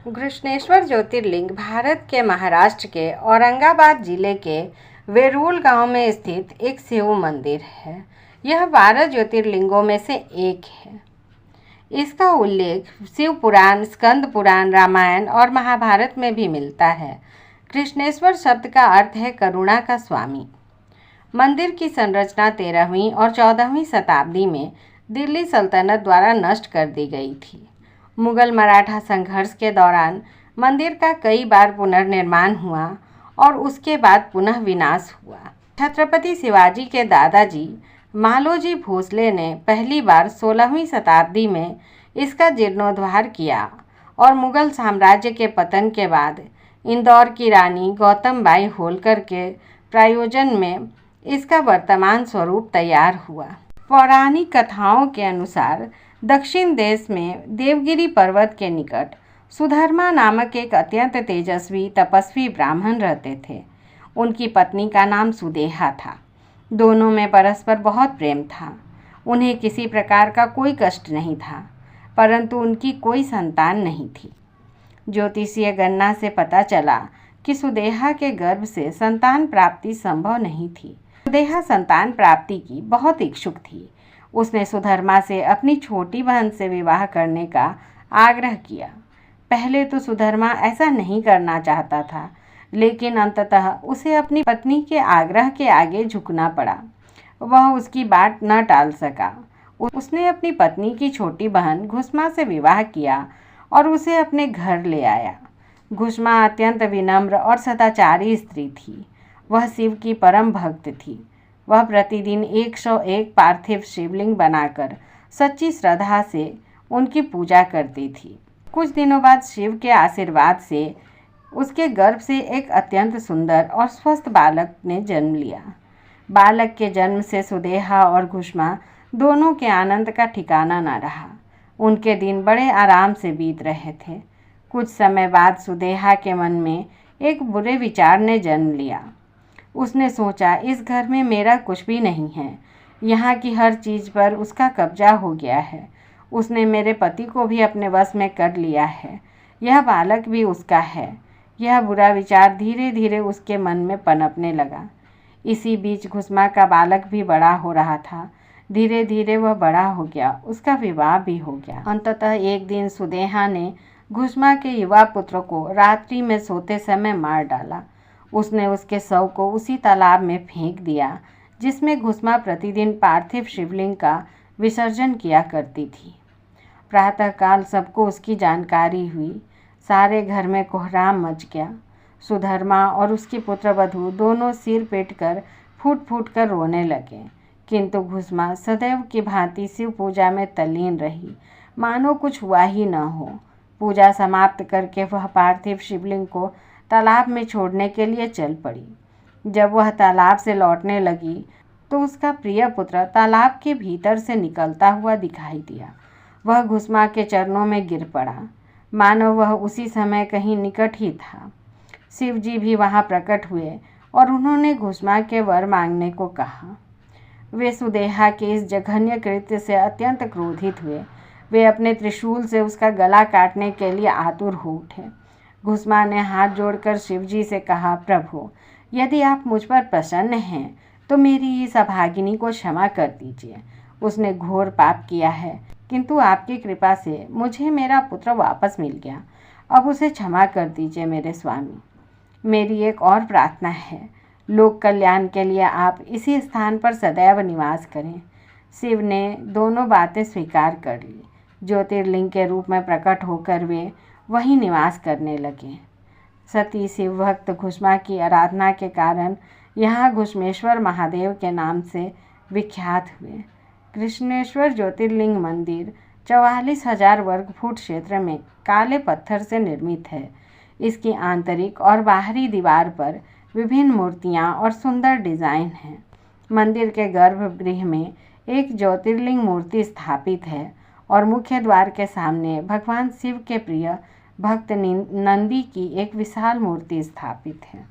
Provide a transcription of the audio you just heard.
घृष्णेश्वर ज्योतिर्लिंग भारत के महाराष्ट्र के औरंगाबाद जिले के वेरुल गांव में स्थित एक शिव मंदिर है। यह 12 ज्योतिर्लिंगों में से एक है। इसका उल्लेख शिव पुराण, स्कंद पुराण, रामायण और महाभारत में भी मिलता है। कृष्णेश्वर शब्द का अर्थ है करुणा का स्वामी। मंदिर की संरचना 13वीं और 14वीं शताब्दी में दिल्ली सल्तनत द्वारा नष्ट कर दी गई थी। मुगल मराठा संघर्ष के दौरान मंदिर का कई बार पुनर्निर्माण हुआ और उसके बाद पुनः विनाश हुआ। छत्रपति शिवाजी के दादाजी मालोजी भोसले ने पहली बार 16वीं शताब्दी में इसका जीर्णोद्धार किया और मुगल साम्राज्य के पतन के बाद इंदौर की रानी गौतम बाई होलकर के प्रायोजन में इसका वर्तमान स्वरूप तैयार हुआ। पौराणिक कथाओं के अनुसार दक्षिण देश में देवगिरी पर्वत के निकट सुधर्मा नामक एक अत्यंत तेजस्वी तपस्वी ब्राह्मण रहते थे। उनकी पत्नी का नाम सुदेहा था। दोनों में परस्पर बहुत प्रेम था। उन्हें किसी प्रकार का कोई कष्ट नहीं था, परंतु उनकी कोई संतान नहीं थी। ज्योतिषीय गणना से पता चला कि सुदेहा के गर्भ से संतान प्राप्ति संभव नहीं थी। सुदेहा संतान प्राप्ति की बहुत इच्छुक थी। उसने सुधर्मा से अपनी छोटी बहन से विवाह करने का आग्रह किया। पहले तो सुधर्मा ऐसा नहीं करना चाहता था, लेकिन अंततः उसे अपनी पत्नी के आग्रह के आगे झुकना पड़ा। वह उसकी बात न टाल सका। उसने अपनी पत्नी की छोटी बहन घुसमा से विवाह किया और उसे अपने घर ले आया। घुसमा अत्यंत विनम्र और सदाचारी स्त्री थी। वह शिव की परम भक्त थी। वह प्रतिदिन 101 पार्थिव शिवलिंग बनाकर सच्ची श्रद्धा से उनकी पूजा करती थी। कुछ दिनों बाद शिव के आशीर्वाद से उसके गर्भ से एक अत्यंत सुंदर और स्वस्थ बालक ने जन्म लिया। बालक के जन्म से सुदेहा और घुसमा दोनों के आनंद का ठिकाना न रहा। उनके दिन बड़े आराम से बीत रहे थे। कुछ समय बाद सुदेहा के मन में एक बुरे विचार ने जन्म लिया। उसने सोचा, इस घर में मेरा कुछ भी नहीं है। यहाँ की हर चीज़ पर उसका कब्जा हो गया है। उसने मेरे पति को भी अपने वश में कर लिया है। यह बालक भी उसका है। यह बुरा विचार धीरे धीरे उसके मन में पनपने लगा। इसी बीच घुसमा का बालक भी बड़ा हो रहा था। धीरे धीरे वह बड़ा हो गया। उसका विवाह भी हो गया। अंततः एक दिन सुदेहा ने घुसमा के युवा पुत्र को रात्रि में सोते समय मार डाला। उसने उसके शव को उसी तालाब में फेंक दिया जिसमें घुसमा प्रतिदिन पार्थिव शिवलिंग का विसर्जन किया करती थी। प्रातःकाल सबको उसकी जानकारी हुई। सारे घर में कोहराम मच गया। सुधर्मा और उसकी पुत्रवधू दोनों सिर पीटकर फूट फूट कर रोने लगे, किंतु घुसमा सदैव की भांति शिव पूजा में तल्लीन रही, मानो कुछ हुआ ही न हो। पूजा समाप्त करके वह पार्थिव शिवलिंग को तालाब में छोड़ने के लिए चल पड़ी। जब वह तालाब से लौटने लगी तो उसका प्रिय पुत्र तालाब के भीतर से निकलता हुआ दिखाई दिया। वह घुसमा के चरणों में गिर पड़ा, मानो वह उसी समय कहीं निकट ही था। शिव जी भी वहाँ प्रकट हुए और उन्होंने घुसमा के वर मांगने को कहा। वे सुदेहा के इस जघन्य कृत्य से अत्यंत क्रोधित हुए। वे अपने त्रिशूल से उसका गला काटने के लिए आतुर हो उठे। घुसमा ने हाथ जोड़कर शिवजी से कहा, प्रभु, यदि आप मुझ पर प्रसन्न हैं तो मेरी इस अभागिनी को क्षमा कर दीजिए। उसने घोर पाप किया है, किंतु आपकी कृपा से मुझे मेरा पुत्र वापस मिल गया। अब उसे क्षमा कर दीजिए मेरे स्वामी। मेरी एक और प्रार्थना है, लोक कल्याण के लिए आप इसी स्थान पर सदैव निवास करें। शिव ने दोनों बातें स्वीकार कर ली। ज्योतिर्लिंग के रूप में प्रकट होकर वे वहीं निवास करने लगे। सती शिव भक्त घुसमा की आराधना के कारण यहाँ घुसमेश्वर महादेव के नाम से विख्यात हुए। कृष्णेश्वर ज्योतिर्लिंग मंदिर 44,000 वर्ग फुट क्षेत्र में काले पत्थर से निर्मित है। इसकी आंतरिक और बाहरी दीवार पर विभिन्न मूर्तियाँ और सुंदर डिज़ाइन हैं। मंदिर के गर्भगृह में एक ज्योतिर्लिंग मूर्ति स्थापित है और मुख्य द्वार के सामने भगवान शिव के प्रिय भक्त नंदी की एक विशाल मूर्ति स्थापित है।